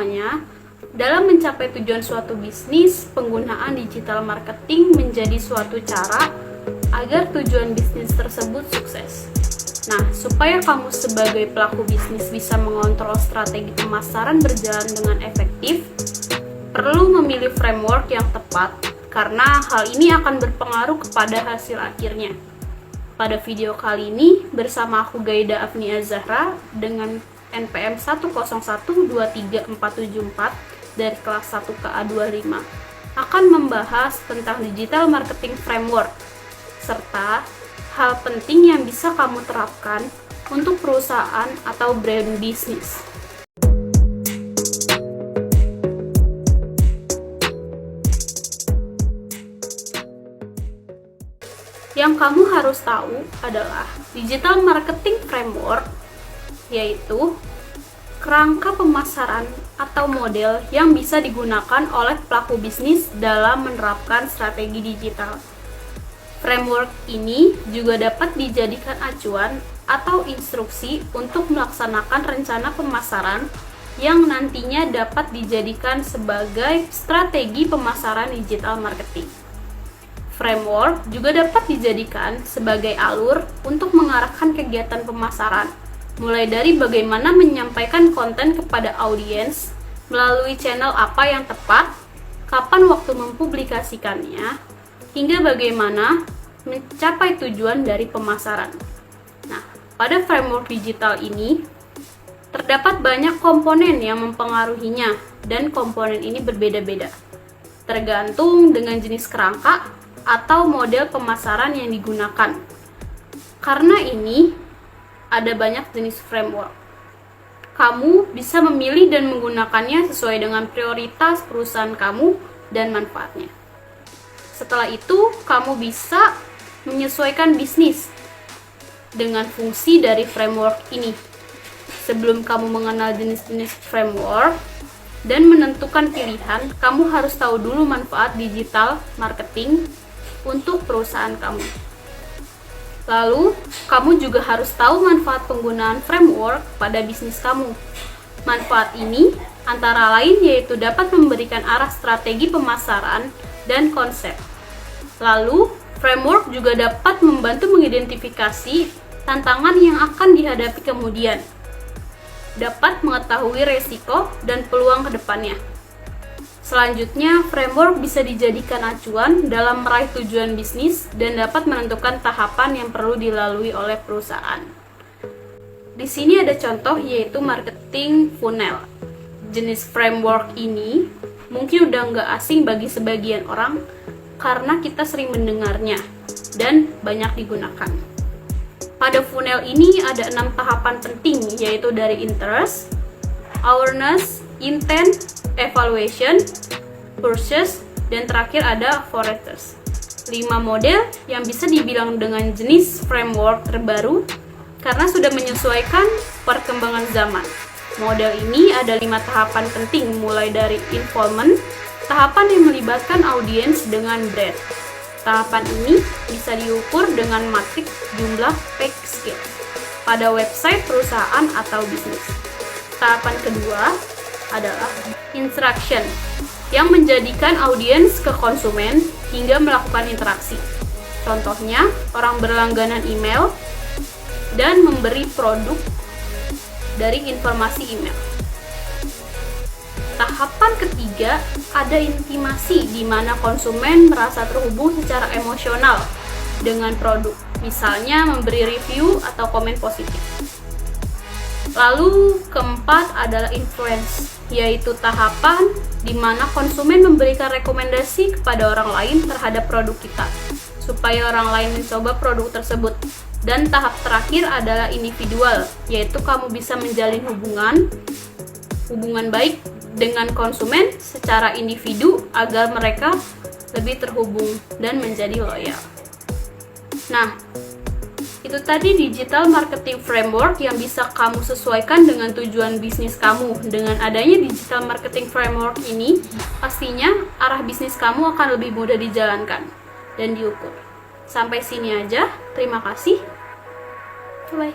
semuanya, dalam mencapai tujuan suatu bisnis, penggunaan digital marketing menjadi suatu cara agar tujuan bisnis tersebut sukses. Nah, supaya kamu sebagai pelaku bisnis bisa mengontrol strategi pemasaran berjalan dengan efektif, perlu memilih framework yang tepat karena hal ini akan berpengaruh kepada hasil akhirnya. Pada video kali ini, bersama aku Gaida Afnia Zahra dengan NPM 1012344 dari kelas 1 KA25 akan membahas tentang digital marketing framework serta hal penting yang bisa kamu terapkan untuk perusahaan atau brand bisnis. Yang kamu harus tahu adalah digital marketing framework, yaitu kerangka pemasaran atau model yang bisa digunakan oleh pelaku bisnis dalam menerapkan strategi digital. Framework ini juga dapat dijadikan acuan atau instruksi untuk melaksanakan rencana pemasaran yang nantinya dapat dijadikan sebagai strategi pemasaran digital marketing. Framework juga dapat dijadikan sebagai alur untuk mengarahkan kegiatan pemasaran, mulai dari bagaimana menyampaikan konten kepada audiens, melalui channel apa yang tepat, kapan waktu mempublikasikannya, hingga bagaimana mencapai tujuan dari pemasaran. Nah, pada framework digital ini, terdapat banyak komponen yang mempengaruhinya, dan komponen ini berbeda-beda, tergantung dengan jenis kerangka atau model pemasaran yang digunakan. Karena ini, ada banyak jenis framework. Kamu bisa memilih dan menggunakannya sesuai dengan prioritas perusahaan kamu dan manfaatnya. Setelah itu, kamu bisa menyesuaikan bisnis dengan fungsi dari framework ini. Sebelum kamu mengenal jenis-jenis framework dan menentukan pilihan, kamu harus tahu dulu manfaat digital marketing untuk perusahaan kamu. Lalu, kamu juga harus tahu manfaat penggunaan framework pada bisnis kamu. Manfaat ini antara lain yaitu dapat memberikan arah strategi pemasaran dan konsep. Lalu, framework juga dapat membantu mengidentifikasi tantangan yang akan dihadapi kemudian. Dapat mengetahui resiko dan peluang ke depannya. Selanjutnya, framework bisa dijadikan acuan dalam meraih tujuan bisnis dan dapat menentukan tahapan yang perlu dilalui oleh perusahaan. Di sini ada contoh yaitu marketing funnel. Jenis framework ini mungkin udah nggak asing bagi sebagian orang karena kita sering mendengarnya dan banyak digunakan. Pada funnel ini ada 6 tahapan penting yaitu dari interest, awareness, intent, evaluation, purchase, dan terakhir ada forecast. 5 model yang bisa dibilang dengan jenis framework terbaru karena sudah menyesuaikan perkembangan zaman. Model ini ada 5 tahapan penting mulai dari involvement, tahapan yang melibatkan audiens dengan brand. Tahapan ini bisa diukur dengan matriks jumlah page scale pada website perusahaan atau bisnis. Tahapan kedua adalah instruction yang menjadikan audiens ke konsumen hingga melakukan interaksi. Contohnya, orang berlangganan email dan memberi produk dari informasi email. Tahapan ketiga ada intimasi di mana konsumen merasa terhubung secara emosional dengan produk, misalnya memberi review atau komen positif. Lalu keempat adalah influence, yaitu tahapan di mana konsumen memberikan rekomendasi kepada orang lain terhadap produk kita, supaya orang lain mencoba produk tersebut. Dan tahap terakhir adalah individual, yaitu kamu bisa menjalin hubungan baik dengan konsumen secara individu agar mereka lebih terhubung dan menjadi loyal. Nah, itu tadi digital marketing framework yang bisa kamu sesuaikan dengan tujuan bisnis kamu. Dengan adanya digital marketing framework ini, pastinya arah bisnis kamu akan lebih mudah dijalankan dan diukur. Sampai sini aja, terima kasih. Bye.